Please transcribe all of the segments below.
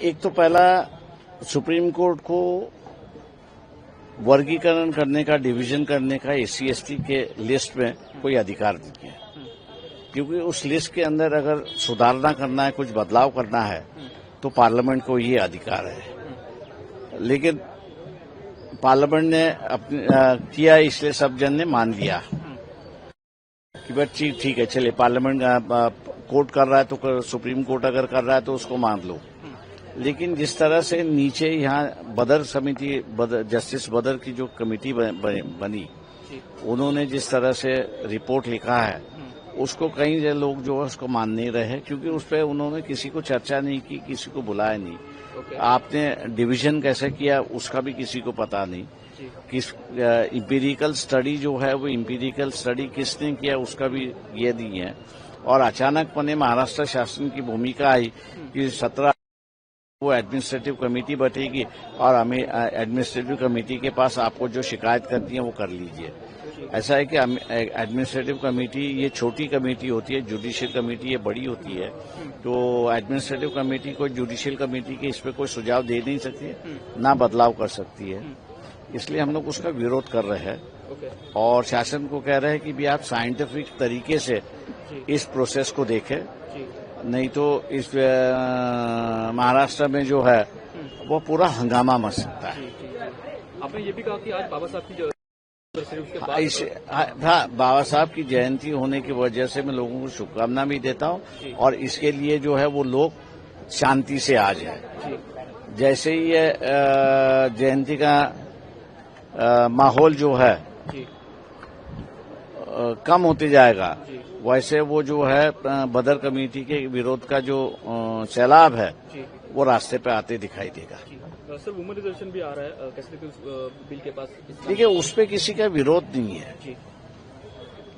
एक तो पहला सुप्रीम कोर्ट को वर्गीकरण करने का, डिवीजन करने का एससी एसटी के लिस्ट में कोई अधिकार नहीं है, क्योंकि उस लिस्ट के अंदर अगर सुधारना करना है, कुछ बदलाव करना है तो पार्लियामेंट को ये अधिकार है। लेकिन पार्लियामेंट ने किया, इसलिए सब जन ने मान लिया कि बस ठीक है, चले पार्लियामेंट कोर्ट कर रहा है तो सुप्रीम कोर्ट अगर कर रहा है तो उसको मान लो। लेकिन जिस तरह से नीचे यहाँ बदर समिति, जस्टिस बदर की जो कमेटी बनी, उन्होंने जिस तरह से रिपोर्ट लिखा है उसको कई लोग जो है उसको मान नहीं रहे, क्योंकि उस पर उन्होंने किसी को चर्चा नहीं की, किसी को बुलाया नहीं। आपने डिवीजन कैसे किया उसका भी किसी को पता नहीं। किस इंपीरिकल स्टडी जो है वो इंपीरिकल स्टडी किसने किया उसका भी ये नहीं है। और अचानकपने महाराष्ट्र शासन की भूमिका आई कि 17 वो एडमिनिस्ट्रेटिव कमेटी बैठेगी और हमें एडमिनिस्ट्रेटिव कमेटी के पास आपको जो शिकायत करनी है वो कर लीजिए। ऐसा है कि एडमिनिस्ट्रेटिव कमेटी ये छोटी कमेटी होती है, जुडिशियल कमेटी ये बड़ी होती है। तो एडमिनिस्ट्रेटिव कमेटी को जुडिशियल कमेटी के इस पे कोई सुझाव दे नहीं सकती है, ना बदलाव कर सकती है। इसलिए हम लोग उसका विरोध कर रहे हैं और शासन को कह रहे हैं कि भी आप साइंटिफिक तरीके से इस प्रोसेस को देखें, नहीं तो इस महाराष्ट्र में जो है वो पूरा हंगामा मच सकता है। आपने ये भी कहा कि आज बाबा साहब की बाबा साहब की जयंती होने की वजह से मैं लोगों को शुभकामना भी देता हूं और इसके लिए जो है वो लोग शांति से आ जाए। जैसे ही ये जयंती का माहौल जो है कम होते जाएगा, वैसे वो जो है बदर कमेटी के विरोध का जो सैलाब है वो रास्ते पे आते दिखाई देगा। सर, वुमेन रिजर्वेशन भी आ रहा है, कैसे बिल के पास? देखिए, उस पे किसी का विरोध नहीं है,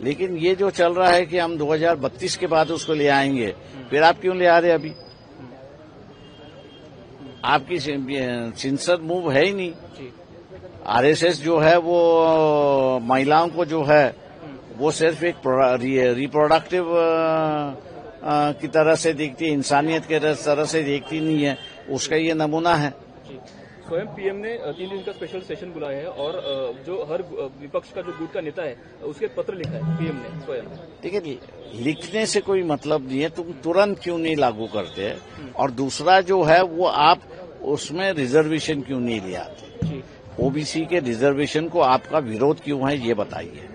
लेकिन ये जो चल रहा है कि हम 2032 के बाद उसको ले आएंगे, फिर आप क्यों ले आ रहे अभी? आपकी सिंसद मूव है ही नहीं। आरएसएस जो है वो महिलाओं को जो है वो सिर्फ एक रिप्रोडक्टिव की तरह से देखती है, इंसानियत के तरह से देखती नहीं है। उसका ये नमूना है। स्वयं पीएम ने 3 दिन का स्पेशल सेशन बुलाया है और जो हर विपक्ष का जो गुट का नेता है उसके पत्र लिखा है पीएम ने स्वयं। देखिए, लिखने से कोई मतलब नहीं है, तुम तुरंत क्यों नहीं लागू करते? और दूसरा जो है वो आप उसमें रिजर्वेशन क्यों नहीं ले आते? ओबीसी के रिजर्वेशन को आपका विरोध क्यों है ये बताइए।